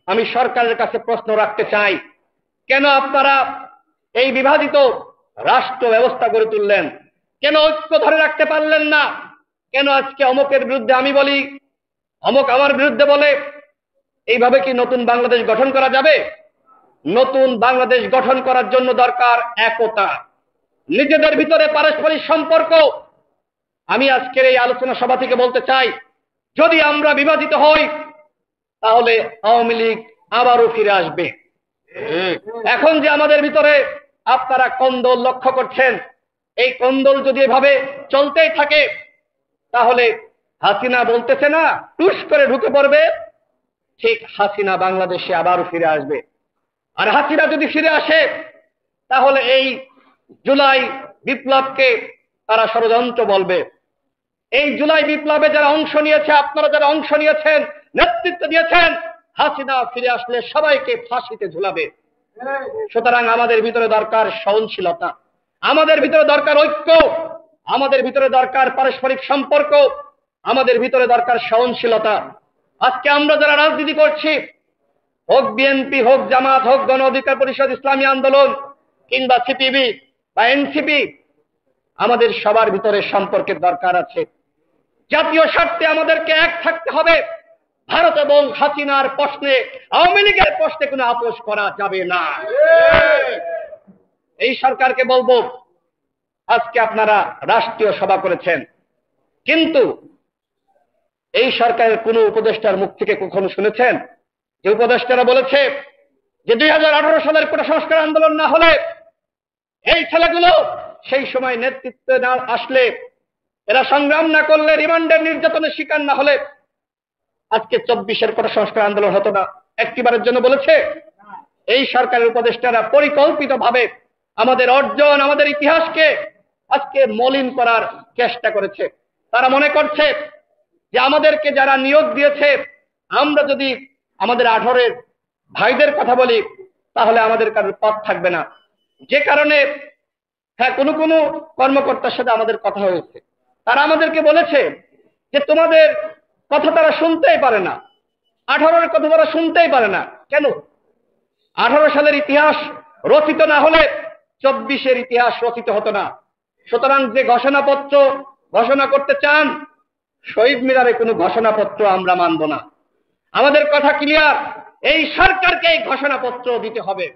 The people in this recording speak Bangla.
আমি সরকারের কাছে প্রশ্ন রাখতে চাই, কেন আপনারা এই বিভাজিত রাষ্ট্র ব্যবস্থা গড়ে তুললেন? কেন ঐক্য ধরে রাখতে পারলেন না? কেন আজকে অমুকের বিরুদ্ধে আমি বলি, অমুক আমার বিরুদ্ধে বলে? এইভাবে কি নতুন বাংলাদেশ গঠন করা যাবে? নতুন বাংলাদেশ গঠন করার জন্য দরকার একতা, নিজেদের ভিতরে পারস্পরিক সম্পর্ক। আমি আজকের এই আলোচনা সভা থেকে বলতে চাই, যদি আমরা বিভাজিত হই তাহলে আওয়ামী লীগ আবারও ফিরে আসবে। এখন যে আমাদের ভিতরে আপনারা কোন্দল লক্ষ্য করছেন, এই কোন্দল যদি এভাবে চলতেই থাকে তাহলে হাসিনা বলতেছে না টুস করে ঢুকে পড়বে, ঠিক হাসিনা বাংলাদেশে আবারও ফিরে আসবে। আর হাসিনা যদি ফিরে আসে তাহলে এই জুলাই বিপ্লবকে তারা ষড়যন্ত্র বলবে। এই জুলাই বিপ্লবে যারা অংশ নিয়েছে, আপনারা যারা অংশ নিয়েছেন, নেতৃত্ব দিয়েছেন, হাসিনা ফিরে আসলে সবাইকে ফাঁসিতে ঝুলাবে। সুতরাং আমাদের ভিতরে দরকার সহনশীলতা, আমাদের ভিতরে দরকার ঐক্য, আমাদের ভিতরে দরকার পারস্পরিক সম্পর্ক, আমাদের ভিতরে দরকার সহনশীলতা। আজকে আমরা যারা রাজনীতি করছি, হোক বিএনপি, হোক জামাত, হোক গণ অধিকার পরিষদ, ইসলামী আন্দোলন কিংবা সিপিবি বা এনসিপি, আমাদের সবার ভিতরে সম্পর্কের দরকার আছে। জাতীয় স্বার্থে আমাদেরকে এক থাকতে হবে। ভারত এবং হাসিনার প্রশ্নে, আওয়ামী লীগের প্রশ্নে কোনো আপোষ করা যাবে না। এই সরকারকে বলবো, আজকে আপনারা রাষ্ট্রীয় সভা করেছেন, কিন্তু এই সরকারের কোন উপদেষ্টার মুখ থেকে কখনো শুনেছেন যে উপদেষ্টারা বলেছে যে 2018 সালের কোটা সংস্কার আন্দোলন না হলে, এই ছেলেগুলো সেই সময় নেতৃত্বে না আসলে, এরা সংগ্রাম না করলে, রিমান্ডের নির্যাতনের শিকার না হলে আজকে 24-এর কোটা সংস্কার আন্দোলন হতো না? একটিবারের জন্য বলেছে? এই সরকারের উপদেষ্টারা পরিকল্পিতভাবে আমাদের অর্জন, আমাদের ইতিহাসকে আজকে মলিন করার চেষ্টা করেছে। তারা মনে করছে যে আমাদেরকে যারা নিয়োগ দিয়েছে, আমরা যদি আমাদের 18-এর ভাইদের কথা বলি তাহলে আমাদের কারোর পথ থাকবে না। যে কারণে হ্যাঁ, কোনো কোনো কর্মকর্তার সাথে আমাদের কথা হয়েছে, তারা আমাদেরকে বলেছে যে তোমাদের কথা তারা শুনতেই পারে না, 18-এর কথা তারা শুনতেই পারে না। কেন? 18 সালের ইতিহাস রচিত না হলে 24-এর ইতিহাস রচিত হতো না। সুতরাং যে ঘোষণাপত্র ঘোষণা করতে চান, শহীদ মিনারে কোনো ঘোষণাপত্র আমরা মানব না। আমাদের কথা ক্লিয়ার, এই সরকারকে এই ঘোষণাপত্র দিতে হবে।